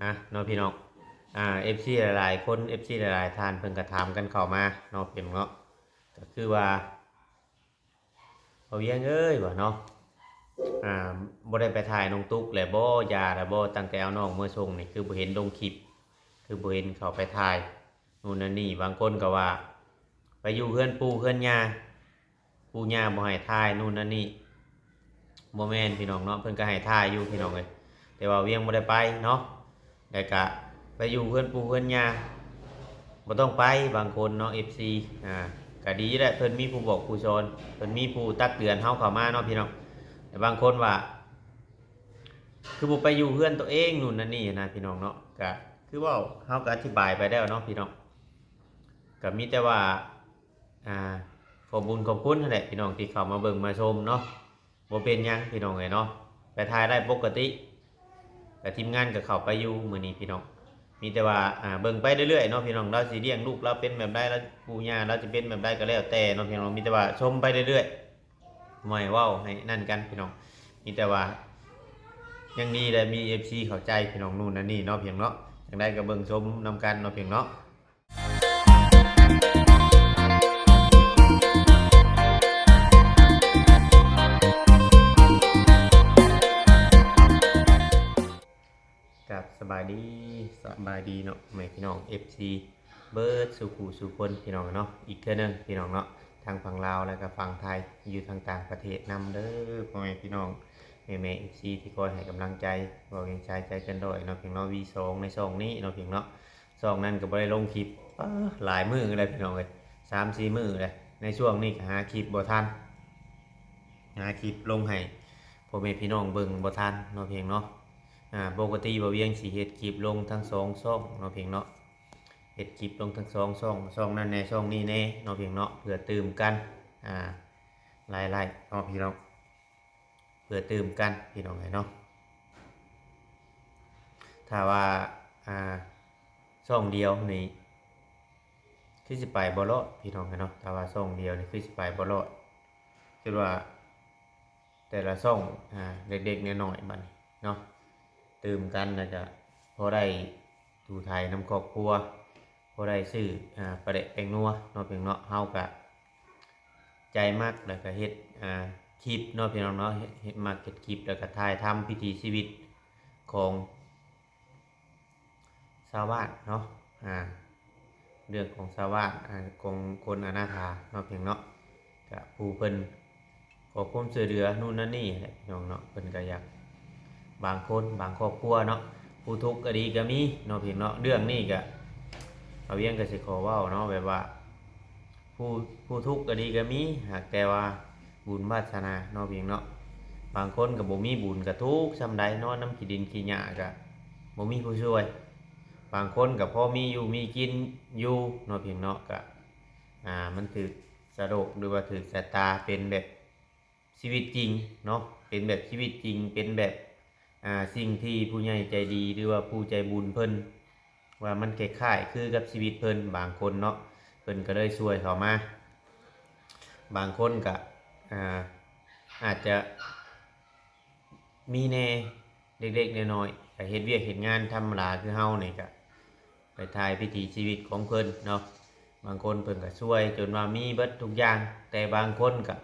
เนาะพี่น้องFC หลายๆคน FC หลายๆท่านเพิ่นก็ถามกันเข้ามาเนาะพี่น้องเนาะก็คือว่าเอาเวียงเอ้ยว่าเนาะอ่าบ่ได้ไปถ่ายน้องตุ๊กแล้วบ่ยาแล้วบ่ตั้งแต่เอาน้องมาส่งนี่คือบ่เห็นลงคลิปคือบ่เห็นเขาไปถ่ายนู่นนั่นนี่บางคนก็ว่าไปอยู่เฮือนปู่เฮือนย่าปู่ย่าบ่ให้ถ่ายนู่นนั่นนี่บ่แม่นพี่น้องเนาะเพิ่นก็ให้ถ่ายอยู่พี่น้องเอ้ยแต่ว่าเวียงบ่ได้ไปเนาะแล้วก็ไปอยู่เฮือนปู่เฮือนย่า บ่ต้องไปบางคนเนาะ FC ก็ดีแหละเพิ่นมีผู้บอกผู้สอนเพิ่นมีผู้ตักเตือนเฮาเข้ามาเนาะพี่น้องแต่บางคนว่าคือบ่ไปอยู่เฮือนตัวเองนู่นนั่นนี่นะพี่น้องเนาะก็คือว่าเฮาก็อธิบายไปแล้วเนาะพี่น้องก็มีแต่ว่าอ่าขอบคุญขอบคุณนั่นแหละพี่น้องที่เข้ามาเบิ่งมาชมเนาะบ่เป็นหยังพี่น้องเอ้ยเนาะไปถ่ายได้ปกติแต่ทีมงานก็เข้าไปอยู่มื้อนี้พี่น้อง มีแต่ว่าเบิ่งไปเรื่อยๆเนาะพี่น้องเราสิเลี้ยงลูกเราเป็นแบบใดแล้วปู่ย่าเราจะเป็นแบบใดก็แล้วแต่เนาะพี่น้องมีแต่ว่าชมไปเรื่อยๆไม่เว้าให้นั่นกันพี่น้องมีแต่ว่ายังดีได้มี FC เข้าใจพี่น้องนู่นนั่นนี่เนาะเพียงเนาะจังไดก็เบิ่งชมนำกันเนาะเพียงเนาะกับสบายดีเนาะแม่พี่น้อง FC เบิร์ดสุขูสุคนพี่น้องเนาะอีกเทื่อนึงพี่น้องเนาะทางฝั่งลาวแล้วก็ฝั่งไทยอยู่ทางต่างประเทศนำเด้อพ่อแม่พี่น้องแม่ FC ที่คอยให้กำลังใจบอกยังใจกันด้วยเนาะเพียงเนาะ V2 ในช่องนี้เนาะเพียงเนาะช่องนั้นก็บ่ได้ลงคลิปหลายมื้อเลยพี่น้องเลย3-4มื้อเลยในช่วงนี้ก็หาคลิปบ่ทันหาคลิปลงให้พ่อแม่พี่น้องเบิ่งบ่ทันเนาะเพียงเนาะ ปกติบ่เวียงสิเฮ็ดคลิปลงทั้งสองช่องเนาะเพียงเนาะเฮ็ดคลิปลงทั้งสองช่องนั้นแน่ช่องนี้แน่เนาะเพียงเนาะเพื่อตื่มกันอ่าหลายๆเนาะพี่น้องเพื่อตื่มกันพี่น้องเนาะถ้าว่าอ่าช่องเดียวนี่คือสิไปบ่รอดพี่น้องเนาะถ้าว่าช่องเดียวนี่คือสิไปบ่รอดคือว่าแต่ละช่องเด็กๆน้อยๆบัดนี้เนาะ ตื่มกันแล้วก็พอได้ดูไทยน้ำครอบครัวพอได้ซื้อประเดะแปงนัวเนาะเพียงเนาะเฮาก็ใจมากแล้วก็เฮ็ดคลิปเนาะพี่น้องเนาะเฮ็ดมาเก็ตคลิปแล้วก็ถ่ายทำพิธีชีวิตของชาวบ้านเนาะเรื่องของชาวบ้านของคนอนาถาเนาะเพียงเนาะก็ผู้เพิ่นขอความช่วยเหลือนู่นนั่นนี่แหละพี่น้องเนาะเพิ่นก็อยาก บางคนบางครอบครัวเนาะผู้ทุกข์ก็ดีก็มีเนาะพี่เนาะเรื่องนี้ก็เอาเวียงก็สิขอเว้าเนาะแบบว่าผู้ผู้ทุกข์ก็ดีก็มีหากแต่ว่าบุญวาสนาเนาะพี่เนาะบางคนก็บ่มีบุญก็ทุกข์ส่ำใดนอนน้ำขี้ดินขี้หญ้าก็บ่มีผู้ช่วยบางคนก็พอมีอยู่มีกินอยู่เนาะพี่เนาะก็มันถูกสะดกหรือว่าถูกชะตาเป็นแบบชีวิตจริงเนาะเป็นแบบชีวิตจริงเป็นแบบสิ่งที่ผู้ใหญ่ใจดีหรือว่าผู้ใจบุญเพิ่นว่ามันคล้ายๆคือกับชีวิตเพิ่นบางคนเนาะเพิ่นก็เลยช่วยเขามาบางคนก็อาจจะมีแน่เล็กๆน้อยๆก็เฮ็ดเวียกเฮ็ดงานธรรมดาคือเฮานี่ก็ไปถ่ายพิถีชีวิตของเพิ่นเนาะบางคนเพิ่นก็ช่วยจนว่ามีเบิดทุกอย่างแต่บางคนก็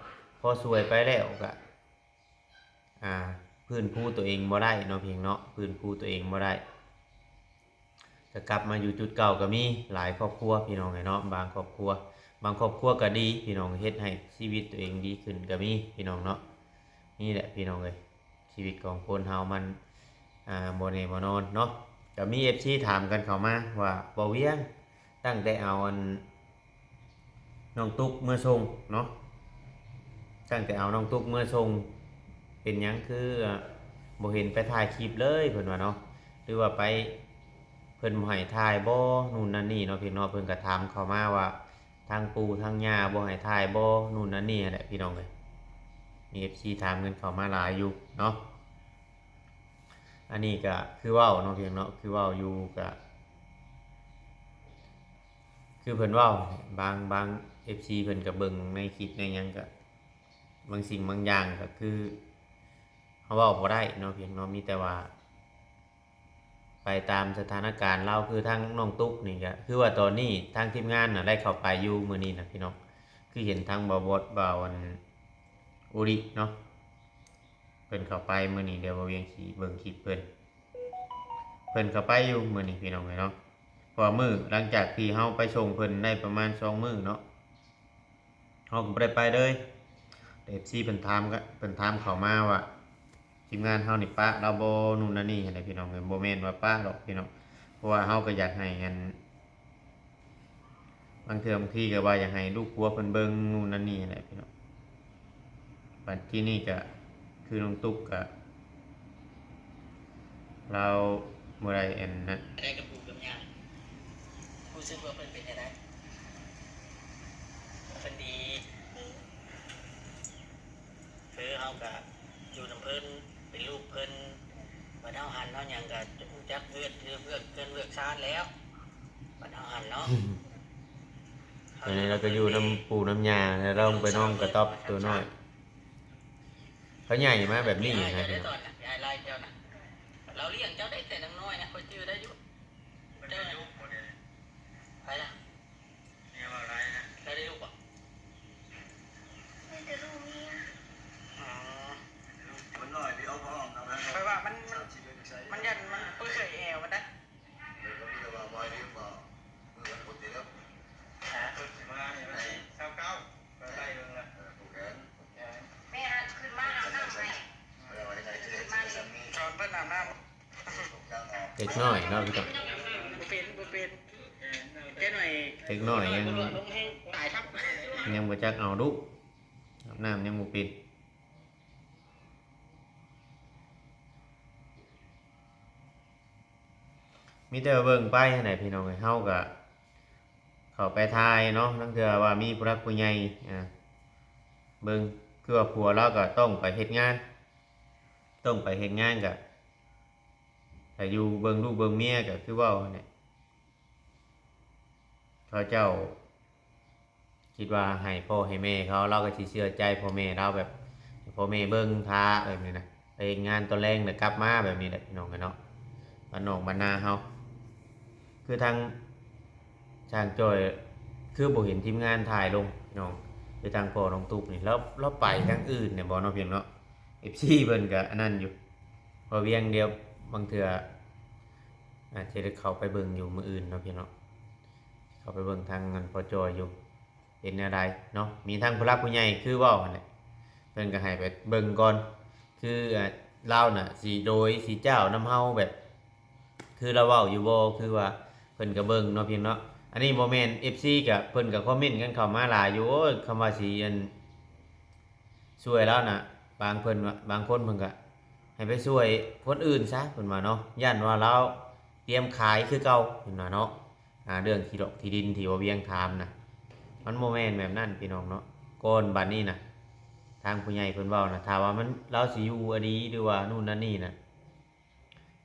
พอช่วยไปแล้วก็อ่า พื้นผู้ตัวเองบ่ได้เนาะเพียงเนาะพื้นผู้ตัวเองบ่ได้จะกลับมาอยู่จุดเก่าก็มีหลายครอบครัวพี่น้องเนาะบางครอบครัวก็ดีพี่น้องเฮ็ดให้ชีวิตตัวเองดีขึ้นก็มีพี่น้องเนาะนี่แหละพี่น้องเลยชีวิตของคนเฮามันบ่แน่บ่นอนเนาะก็มี FC ถามกันเข้ามาว่าบ่เวียงตั้งแต่เอาน้องตุ๊กเมื่อส่งเนาะตั้งแต่เอาน้องตุ๊กเมื่อส่งเป็นหยังคือบ่เห็นไปถ่ายคลิปเลยเพิ่นว่าเนาะหรือว่าไปเพิ่นบ่ให้ถ่ายบ่นู่นนั่นนี่เนาะพี่น้องเพิ่นก็ถามเข้ามาว่าทางปู่ทางย่าบ่ให้ถ่ายบ่นู่นนั่นนี่แหละพี่น้องเอ้ยมี FC ถามกันเข้ามาหลายอยู่เนาะอันนี้ก็คือเว้าเนาะพี่น้องเนาะคือเว้าอยู่ก็คือเพิ่นเว้าบาง FC เพิ่นก็เบิ่งในคลิปในหยังก็บางสิ่งบางอย่างก็คือเฮาเว้าบ่ได้เนาะเพียงเนาะมีแต่ว่า ไปตามสถานการณ์เราคือทางน้องตุ๊กนี่ก็คือว่าตอนนี้ทางทีมงานน่ะได้เข้าไปอยู่มื้อนี้นะพี่น้องคือเห็นทางบ่าวบดบ่าวอันอุริเนาะเพิ่นเข้าไปมื้อนี้เดี๋ยวบ่าวเวียงสิเบิ่งคลิปเพิ่นเข้าไปอยู่มื้อนี้พี่น้องเอ้ยเนาะเพราะว่ามื้อหลังจากที่เฮาไปส่งเพิ่นได้ประมาณ2มื้อเนาะเฮาก็บ่ได้ไปเลยแต่ FC เพิ่นถามเข้ามาว่าทีมงานเฮานี่ปะเราบ่นู่นนั่นนี่ให้พี่น้องเอ้ยบ่แม่นว่าปะหรอกพี่น้องเพราะว่าเฮาก็อยากให้อันบางเทื่อบางทีก็ว่าอยากให้ลูกผัวเพิ่นเบิ่งนู่นนั่นนี่แหละพี่น้องบัดที่นี่ก็คือน้องตุ๊กก็เราบ่ได้อันนั้น ได้กับปู่กับย่ารู้สึกว่าเพิ่นเป็นจังได๋เพิ่นดีคือเฮาก็อยู่นำเพิ่นเป็นลูกเพิ่นบัดเฮาหันเฮาหยังก็รู้จักเอื้อนถือเพื่อนเกินเลือกชาติแล้วบัดเฮาหันเนาะ ตอนนี้เราก็อยู่น้ำปูน้ำยาแล้วเราไปน้องกระต๊อบตัวน้อยเขาใหญ่มาแบบนี้ ยาย นะ ได้ พี่น้ ต อ อง นน่ะยายไล่เจ้าน่ะเราเลี้ยงเจ้าได้แต่น้อยนะค่อยจื้อได้อยู่เจ้าน่ะไปล่ะเนี่ยว่าอะไรนะได้ลูกบ่อ๋อ มันหน่อยเดียวพอนะ ไปว่ามันยันมันเปื่อยแอวมันนะ เดี๋ยวก็มีแต่ว่าไว้เรียกว่าเมื่อปกติแล้ว หาตัวสิมาเนี่ยมันเก้าเก้าก็ได้เรื่องละ ผูกแขน แม่ขึ้นมาอาบน้ำให้ อะไรไว้ในเจ๊ซ้ำนี้ ชอนเปิ้ลอาบน้ำ ย่างออก เด็กน้อยเนาะพี่น้อง บุเป็นเจ้าหน่อย เด็กน้อยยัง ลงแห้งตายทับ ยังบ่จักเอาดุอาบน้ำยังบ่เป็นมีแต่ว่าเบิ่งไปให้ไหนพี่น้องเอ้ยเฮาก็เข้าไปทายเนาะทั้งเทื่อว่ามีผู้รักผู้ใหญ่เบิ่งคือว่าผัวเราก็ต้องไปเฮ็ดงาน ต้องไปเฮ็ดงานก็แต่อยู่เบิ่งลูกเบิ่งเมียก็คือเว้าเนี่ยเขาเจ้าคิดว่าให้พ่อให้แม่เขาเราก็สิเชื่อใจพ่อแม่เราแบบพ่อแม่เบิ่งท่าแบบนี้นะไปเฮ็ดงานตอนแรงแล้วกลับมาแบบนี้แหละพี่น้องกันเนาะบ้านนอกบ้านนาเฮาคือทางช่างจ้อยคือบ่เห็นทีมงานถ่ายลงพี่น้องคือทางพ่อน้องตุ๊กนี่แล้วเราไปทางอื่นเนี่ยบ่เนาะเพียงเนาะ FC เพิ่นก็อันนั้นอยู่พอเวียงเดียวบางเทื่ออาจจะได้เข้าไปเบิ่งอยู่มื้ออื่นเนาะพี่เนาะเข้าไปเบิ่งทางงานพอจอยอยู่เป็นอะไรเนาะมีทางผู้รักผู้ใหญ่คือเว้าหั่นแหละเพิ่นก็ให้ไปเบิ่งก่อนคือเราน่ะสิโดยสิเจ้านำเฮาแบบ คือเราเว้าอยู่บ่คือว่าเพิ่นก็เบิ่งเนาะพี่เนาะอันนี้บ่แม่น FC ก็เพิ่นก็คอมเมนต์กันเข้ามาหลายอยู่โอ้ยคำว่าสิอันช่วยแล้วน่ะบางเพิ่นว่าบางคนเพิ่นก็ให้ไปช่วยคนอื่นซะเพิ่นว่าเนาะย่านว่าเราเตรียมขายคือเก่าเพิ่นว่าเนาะเรื่องที่ดอกที่ดินที่ว่าเวียงถามน่ะมันบ่แม่นแบบนั้นพี่น้องเนาะก่อนบัดนี้น่ะทางผู้ใหญ่เพิ่นเว้าน่ะถ้าว่ามันเราสิอยู่อันนี้หรือว่านู่นนั่นนี่น่ะ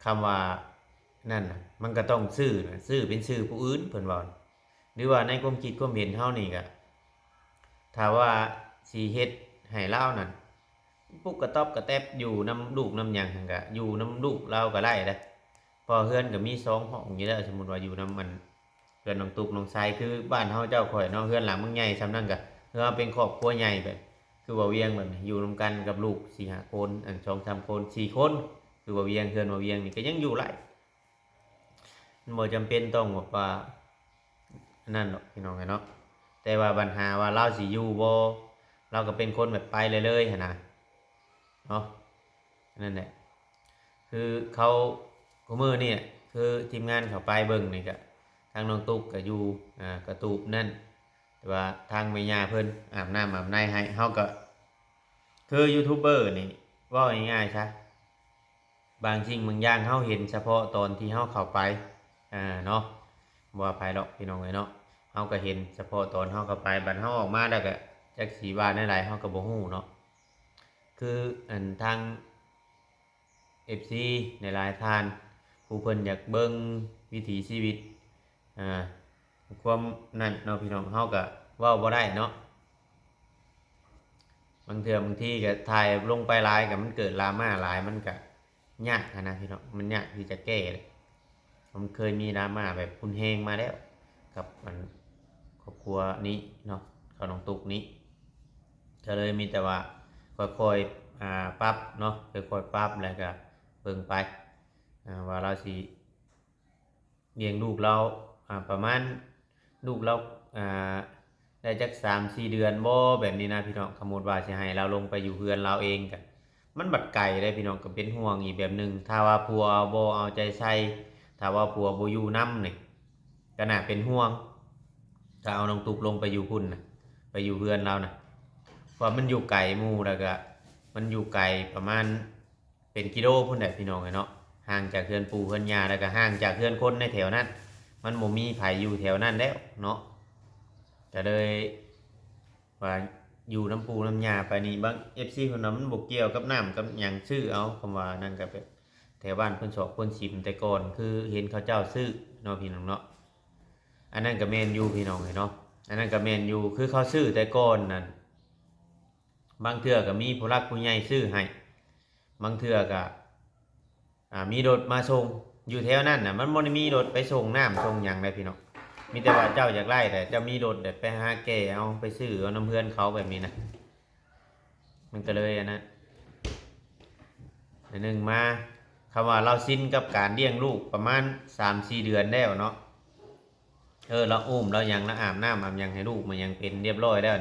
คำว่านั่นน่ะมันก็ต้องซื้อน่ะซื้อเป็นชื่อผู้อื่นเพิ่นว่าหรือว่าในความคิดความเห็นเฮานี่ก็ถ้าว่าสิเฮ็ดให้เรานั่นปุ๊กกระต๊อบกระแตบอยู่นำลูกนำหยังหั่นก็อยู่นำลูกเราก็ได้เด้อพอเฮือนก็มี2ห้องอยู่แล้วสมมุติว่าอยู่นำมันเฮือนน้องตุ๊กน้องทรายคือบ้านเฮาเจ้าข่อยเนาะเฮือนหลังมันใหญ่ซำนั้นก็คือว่าเป็นครอบครัวใหญ่แบบคือว่าเวียงแบบนี้อยู่นำกันกับลูก4-5คนอัน2-3คน4คนคือว่าเวียงเฮือนว่าเวียงนี่ก็ยังอยู่หลาย มันบ่จำเป็นต้องแบบว่านั่นหรอกพี่น้องเนาะแต่ว่าปัญหาว่าเราสิอยู่บ่เราก็เป็นคนแบบไปเลยๆหั่นน่ะเนาะนั่นแหละคือเขาคุมื้อนี่คือทีมงานเขาไปเบิ่งนี่ก็ทางน้องตุ๊กก็อยู่กระตูบนั่นแต่ว่าทางแม่ย่าเพิ่นอาบน้ำอาบในให้เฮาก็คือยูทูบเบอร์นี่เว้าง่ายๆซะบางสิ่งบางอย่างเฮาเห็นเฉพาะตอนที่เฮาเข้าไปเนาะบ่ว่าไผหรอกพี่น้องเอ้ยเนาะเฮาก็เห็นเฉพาะตอนเฮาเข้าไปบัดเฮาออกมาแล้วก็จักสิว่าแนวใดเฮาก็บ่ฮู้เนาะคืออันทาง FC ในหลายท่านผู้เพิ่นอยากเบิ่งวิถีชีวิตอ่าความนั่นเนาะพี่น้องเฮาก็เว้าบ่ได้เนาะบางเทื่อบางทีก็ถ่ายลงไปหลายก็มันเกิดดราม่าหลายมันก็ยากนะพี่น้องมันยากที่จะแก้เลย ผมเคยมีดราม่าแบบรุนแรงมาแล้วกับมันครอบครัวนี้เนาะกับน้องตุกนี้ก็เลยมีแต่ว่าค่อยๆปรับเนาะค่อยๆปรับแล้วก็เบิ่งไปว่าเราสิเลี้ยงลูกเราประมาณลูกเราอ่าได้จัก3-4 เดือนบ่แบบนี้นะพี่น้องสมมุติว่าสิให้เราลงไปอยู่เรือนเราเองก็มันบัดไกลเลยพี่น้องก็เป็นห่วงอีกแบบหนึงถ้าว่าผัวบ่เอาใจใส่ถ้าว่าผัวบ่อยู่นำนี่ก็น่าเป็นห่วงถ้าเอาน้องตุกลงไปอยู่พุ่นน่ะไปอยู่เรือนเราน่ะเพราะมันอยู่ไกลหมู่แล้วก็มันอยู่ไกลประมาณเป็นกิโลพุ่นแหละพี่น้องเนาะห่างจากเรือนปู่เรือนย่าแล้วก็ห่างจากเรือนคนในแถวนั้นมันบ่มีไผอยู่แถวนั้นแล้วเนาะก็เลยว่าอยู่น้ำปูน้ำยาไปนี่บาง FC เพิ่นว่ามันบ่เกี่ยวกับน้ำกับหยังซื้อเอาคำว่านั่นก็แบบแถวบ้านเพิ่นชอบเพิ่นชิมแต่ก่อนคือเห็นเขาเจ้าซื้อเนาะพี่น้องเนาะอันนั้นก็แม่นอยู่พี่น้องเนาะอันนั้นก็แม่นอยู่คือเขาซื้อแต่ก่อนนั่นบางเทื่อก็มีผู้รักผู้ใหญ่ซื้อให้บางเทื่อก็มีรถมาส่งอยู่แถวนั้นน่ะมันบ่ได้มีรถไปส่งน้ำส่งหยังได้พี่น้องมีแต่ว่าเจ้าอยากไล่แต่เจ้ามีรถเดี๋ยวไปหาแก่เอาไปซื้อเอาน้ำเพื่อนเขาแบบนี้นะมันก็เลยอันนั้นหนึ่งมาคำว่าเราสิ้นกับการเลี้ยงลูกประมาณ3-4 เดือนแล้วเนาะเราอุ้มเรายังเราอาบน้ำอาบยังให้ลูกมันยังเป็นเรียบร้อยแล้ว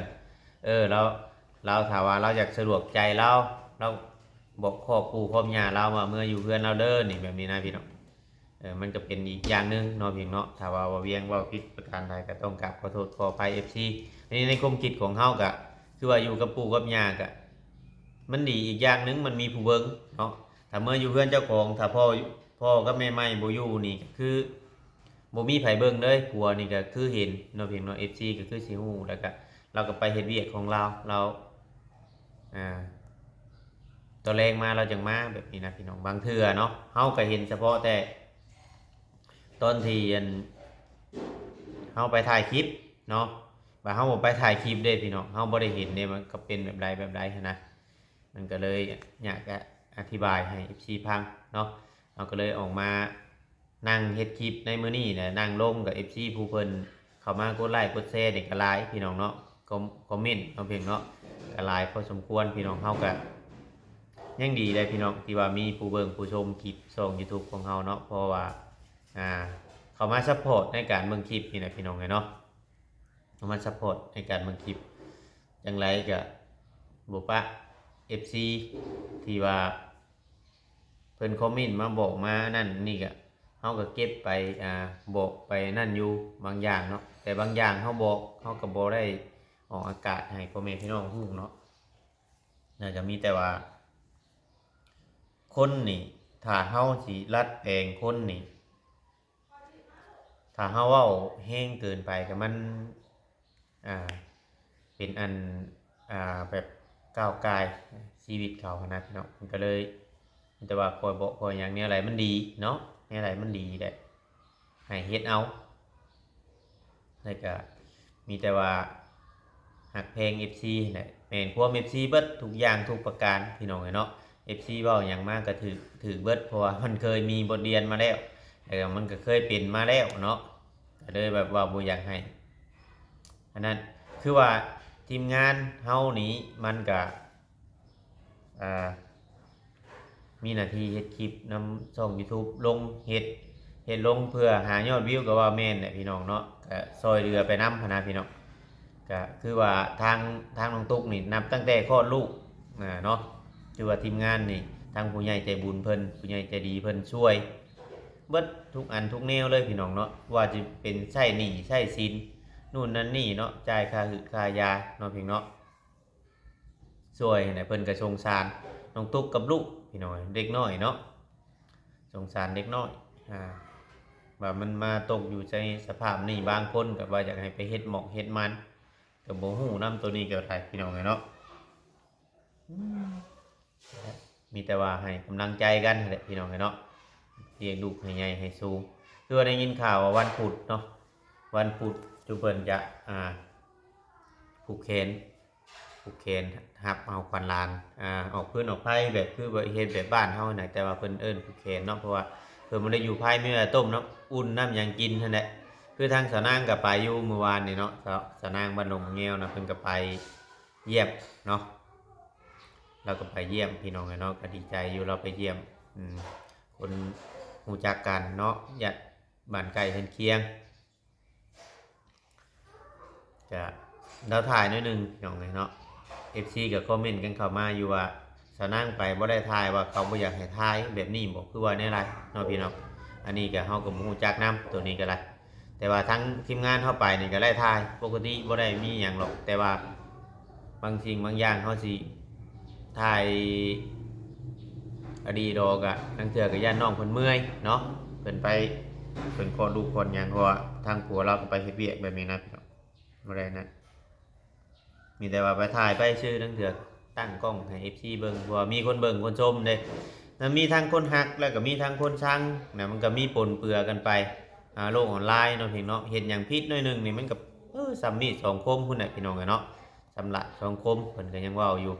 เราถามว่าเราอยากสะดวกใจเราบอกครอบครูครอบญาเราว่าเมื่ออยู่เพื่อนเราเด้อนี่แบบนี้นะพี่น้องมันก็เป็นอีกอย่างหนึงเนาะพี่เนาะถ้าว่าเวียงว่าผิดประการใดก็ต้องกราบขอโทษขออภัย FC ในความคิดของเฮาก็คือว่าอยู่กับปู่กับย่าก็มันดีอีกอย่างหนึงมันมีผู้เบิ่งเนาะถ้าเมื่ออยู่เพื่อนเจ้าของถ้าพ่อกับแม่ใหม่บ่อยู่นี่คือบ่มีไผเบิ่งเลยผัวนี่ก็คือเห็นเนาะพี่เนาะ FC ก็คือสิฮู้แล้วก็เราก็ไปเฮ็ดเวียกของเราอ่าตอนแรงมาเราจังมาแบบนี้นะพี่น้องบางเทื่อเนาะเฮาก็เห็นเฉพาะแต่ตอนที่เฮาไปถ่ายคลิปเนาะว่าเฮาบ่ไปถ่ายคลิปเด้พี่น้องเฮาบ่ได้เห็นเด้มันก็เป็นแบบใดหั้นนะมันก็เลยอยากจะอธิบายให้ FC ฟังเนาะเราก็เลยออกมานั่งเฮ็ดคลิปในมื้อนี้แหละนั่งลงกับ FC ผู้เพิ่นเข้ามากดไลค์กดแชร์นี่ก็หลายพี่น้องเนาะคอมเมนต์เอาเพียงเนาะก็หลายพอสมควรพี่น้องเฮาก็ยังดีเลยพี่น้องที่ว่ามีผู้เบิ่งผู้ชมคลิปช่อง YouTube ของเฮาเนาะเพราะว่าเขามาซัพพอร์ตในการเบิ่งคลิปนี่นะพี่น้องเนาะเขามาซัพพอร์ตในการเบิ่งคลิปจังไรก็บ่ปะ FC ที่ว่าเพิ่นคอมเมนต์มาบอกมานั่นนี่ก็เฮาก็เก็บไปบอกไปนั่นอยู่บางอย่างเนาะแต่บางอย่างเฮาบอกเฮาก็บ่ได้ออกอากาศให้พ่อแม่พี่น้องฮู้เนาะน่าจะมีแต่ว่าคนนี่ถ้าเฮาสิรัดแปลงคนนี่ถ้าเฮาเว้าแห้งเกินไปก็มันเป็นอันแบบก้าวไกลชีวิตเขาขนาดพี่น้องมันก็เลยแต่ว่าคอยบอกคอยอย่างนี้อะไรมันดีเนาะนี่อะไรมันดีแหละให้เฮ็ดเอาแล้วก็มีแต่ว่าหักเพลง FC แหละแม่นความ FC เบิดทุกอย่างทุกประการพี่น้องเนาะ FC เว้าอย่างมากก็ถือเบิดเพราะว่ามันเคยมีบทเรียนมาแล้วแล้วมันก็เคยเป็นมาแล้วเนาะก็เลยแบบว่าบ่อยากให้อันนั้นคือว่าทีมงานเฮานี้มันก็มีหน้าที่เฮ็ดคลิปนำช่อง YouTube ลงเฮ็ดลงเพื่อหายอดวิวก็ว่าแม่นแหละพี่น้องเนาะก็ซอยเรือไปนำหั้นนะพี่น้องก็คือว่าทางน้องตุ๊กนี่นับตั้งแต่คลอดลูกเนาะคือว่าทีมงานนี่ทางผู้ใหญ่ใจบุญเพิ่นผู้ใหญ่ใจดีเพิ่นช่วยเบิดทุกอันทุกแนวเลยพี่น้องเนาะว่าจะเป็นใช้หนี้ใช้สินนู่นนั่นนี่เนาะจ่ายค่าหึค่ายาเนาะพี่เนาะช่วยให้เพิ่นก็สงสารน้องตุ๊กกับลูกพี่น้อยเด็กน้อยเนาะสงสารเด็กน้อยว่ามันมาตกอยู่ในสภาพนี้บางคนก็ว่าอยากให้ไปเฮ็ดหมอกเฮ็ดมันก็บ่ฮู้นำตัวนี้เกี่ยวไทยพี่น้องเนาะมีแต่ว่าให้กำลังใจกันแหละพี่น้องเนาะเลี้ยงลูกให้ใหญ่ให้สูงคือได้ยินข่าวว่าวันพุธเนาะวันพุธจุเพิ่นจะผูกแขนหับเอาควันลานออกพื้นออกไผ่แบบคือเฮ็ดแบบบ้านเฮาน่ะแต่ว่าเพิ่นเอิ้นผูกแขนเนาะเพราะว่า เพิ่นบ่ได้อยู่ภายมีแต่ต้มน้ำอุ่นน้ำหยังกินนั่นแหละคือทางสาวนางก็ไปอยู่เมื่อวานนี่เนาะสาวนางบ้านดงแงวนะเพิ่นก็ไปเยี่ยมเนาะเราก็ไปเยี่ยมพี่น้องเนาะก็ดีใจอยู่เราไปเยี่ยมคนรู้จักกันเนาะญาติบ้านไกลเพิ่นเคียงจะเราถ่ายหนิดนึงพี่น้องเนาะ FC ก็คอมเมนต์กันเข้ามาอยู่ว่าสาวนางไปบ่ได้ถ่ายว่าเขาบ่อยากให้ถ่ายแบบนี้บ่คือว่าแนวไรเนาะพี่น้องอันนี้ก็เฮาก็บ่รู้จักนํตัวนี้ก็ได้แต่ว่าทั้งทีมงานเข้าไปนี่ก็ได้ถ่ายปกติบ่ได้มีหยังหรอกแต่ว่าบางสิ่งบางอย่างเฮาสิถ่ายอดีดอกอะทั้งเทื่อก็ย่านน้องเพิ่นเมื่อยเนาะเพิ่นไปเพิ่นขอดูคนหยังเพราะว่าทางผัวเราก็ไปเฮ็ดเวียกแบบนี้นะพี่น้องบ่ได้นะมีแต่ว่าไปถ่ายไปชื่อทั้งเทื่อตั้งกล้องให้ FC เบิ่งเพราะว่ามีคนเบิ่งคนชมเด้แล้วมีทั้งคนฮักแล้วก็มีทั้งคนชังนะมันก็มีปนเปื้อกันไปโลกออนไลน์เนาะพี่เนาะเห็นอย่างผิดหน่อยหนึงนี่มันก็ซ้ำมีดสองคมพุ่นน่ะพี่น้องเนาะสำละสองคมเพิ่นก็ยังเว้าอยู่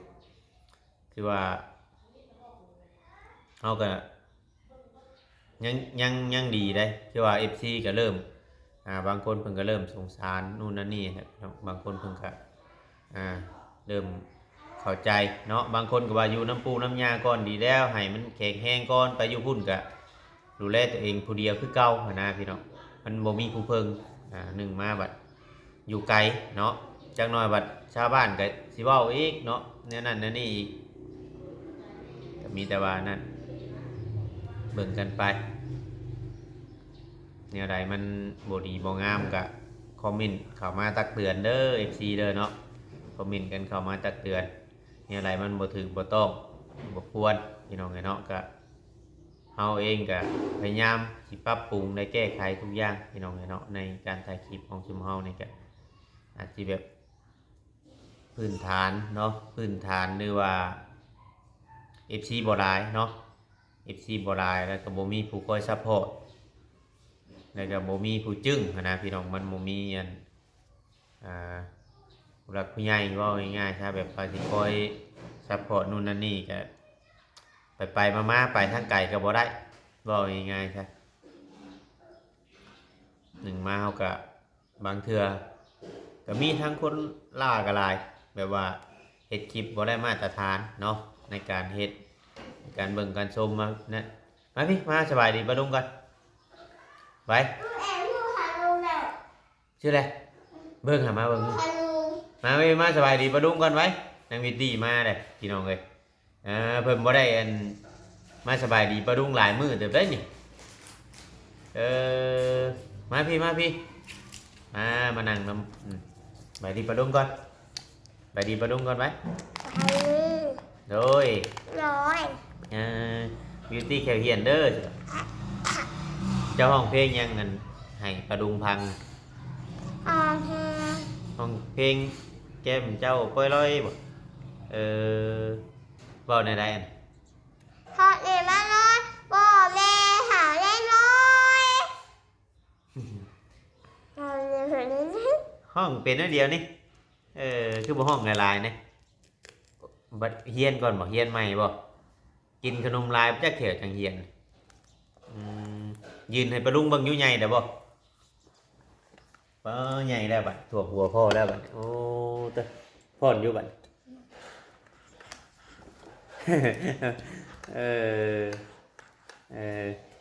คือว่าเฮาก็ยังดีได้คือว่า FC ก็เริ่มบางคนเพิ่นก็เริ่มสงสารนู่นนั่นนี่ครับบางคนเพิ่นก็เริ่มเข้าใจเนาะบางคนก็ว่าอยู่น้ำปูน้ำยาก่อนดีแล้วให้มันแข็งแห้งก่อนไปอยู่พุ่นก็ดูแลตัวเองผู้เดียวคือเก่านะพี่น้องมันบ่มีผู้เพิ่งหนึ่งมาบัดอยู่ไกลเนาะจักหน่อยบัดชาวบ้านก็สิเว้าอีกเนาะแนวนั้นแนวนี้อีกก็มีแต่ว่านั่นเบิ่งกันไปแนวใดมันบ่ดีบ่งามก็คอมเมนต์เข้ามาตักเตือนเด้อ FC เด้อเนาะคอมเมนต์กันเข้ามาตักเตือนแนวใดมันบ่ถูกบ่ต้องบ่ควรพี่น้องเนาะก็เฮาเองก็พยายามสิปรับปรุงได้แก้ไขทุกอย่างพี่น้องเนาะในการถ่ายคลิปของชุมเฮานี่ก็อาจสิแบบพื้นฐานเนาะพื้นฐานหรือว่า FC บ่หลายเนาะ FC บ่หลายแล้วก็บ่มีผู้คอยซัพพอร์ตแล้วก็บ่มีผู้จึ้งนะพี่น้องมันบ่มีอันผู้หลักผู้ใหญ่เว้าง่ายๆถ้าแบบว่าสิคอยซัพพอร์ตนู่นนั่นนี่ก็ไปมาๆไปทางไกลก็บ่ได้เว้าง่ายๆซะหนึ่งมาเฮาก็บางเทื่อก็มีทั้งคนล่าก็หลายแบบว่าเฮ็ดคลิปบ่ได้มาตรฐานเนาะในการเฮ็ดการเบิ่งการชมมานะมาพี่มาสบายดีบ่ลุงก่อนไปชื่ออะไรเบิ่งหามาเบิ่งมาพี่มาสบายดีบ่ลุงก่อนไว้นางวิตตี้มาเด้พี่น้องเอ้ยเพิ่นบ่ได้อันมาสบายดีบ่ลุงหลายมื้อเติบได้นี่มาพี่มานั่งนำไปดีบ่ลุงก่อนไปดีบ่ลุงก่อนไว้โดยบิวตี้แคเฮียนเด้อเจ้าห้องเพลงยังนั่นให้ประดุงพังห้องเพลงแก้มเจ้าก้อยลอยบ่เว้าในใดอันพอเอ็มมาเลยพ่อแม่หาได้น้อย ห้องเป็นอันเดียวนี่คือบ่ห้องหลายๆนะบัดเฮียนก่อนบ่เฮียนใหม่บ่กินขนมลายจักเถียวจังเฮียนยืนให้ปะลุงเบิ่งอยู่ใหญ่ได้บ่ใหญ่แล้วบัดทั่วหัวพ่อแล้วบัดโอ้ตะพ่อนอยู่บัด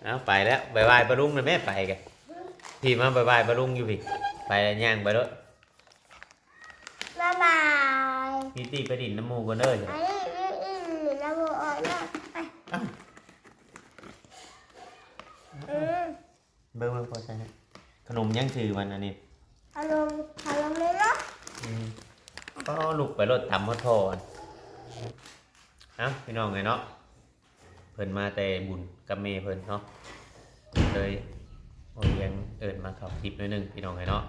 เอาไปแล้วบายบายปะลุงเลยแม่ไปกันพี่มาบายบายปะลุงอยู่พี่ไปย่างไปด้วย บ๊ายบาย พี่ตีไปดินน้ำมูกันเด้อ อันนี้แล้วโบออกนะเบิ่งพอใช่ขนมยังชื่อมันอันนี้อารมณ์เลยเนาะก็ลุกไปรถตำมอทอนพี่น้องไงเนาะเพิ่นมาแต่บุญกับเมย์เพิ่นเนาะเลยเลี้ยงเอิญมาขับคลิปหน่อยนึงพี่น้องไงเนาะ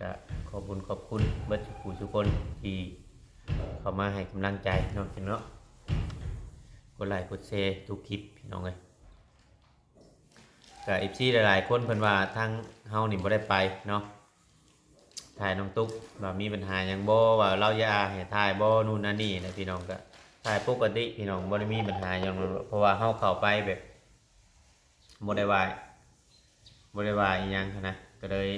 ก็ขอบคุณเบิดทุกคนที่เข้ามาให้กำลังใจเนาะพี่เนาะกดไลค์กดแชร์ทุกคลิปพี่น้องเลยกับFCหลายๆคนเพิ่นว่าทางเฮานี่บ่ได้ไปเนาะถ่ายน้องตุ๊กว่ามีปัญหาหยังบ่ว่าเราอย่าให้ถ่ายบ่นู่นนั่นนี่นะพี่น้องก็ถ่ายปกติพี่น้องบ่ได้มีปัญหาหยังเพราะว่าเฮาเข้าไปแบบ บ่ได้ว่าบ่ได้ว่าอีหยังหั้นนะก็เลย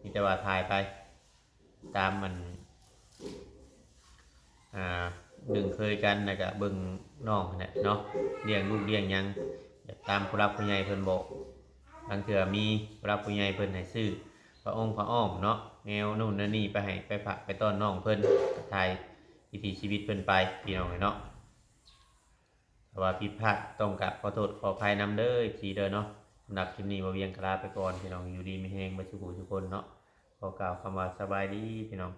มีแต่ว่าถ่ายไปตามมันดึงเคยกันแล้วก็เบิ่งน้องนั่นแหละเนาะเลี้ยงลูกเลี้ยงหยังแบบตามผู้รักผู้ใหญ่เพิ่นบอกบางเทื่อมีผู้รักผู้ใหญ่เพิ่นให้ซื้อพระองค์พระอ้อมเนาะแนวนู่นนั่นนี่ไปให้ไปฝากไปต้อนน้องเพิ่นก็ถ่ายวิถีชีวิตเพิ่นไปพี่น้องเนาะแต่ว่าผิดพลาดต้องกราบขอโทษขออภัยนำเด้อพี่เด้อเนาะสำหรับคลิปนี้บ่เวียงกลาไปก่อนพี่น้องอยู่ดีมีแรงบ่สุขทุกคนเนาะขอกล่าวคำว่าสบายดีพี่น้อง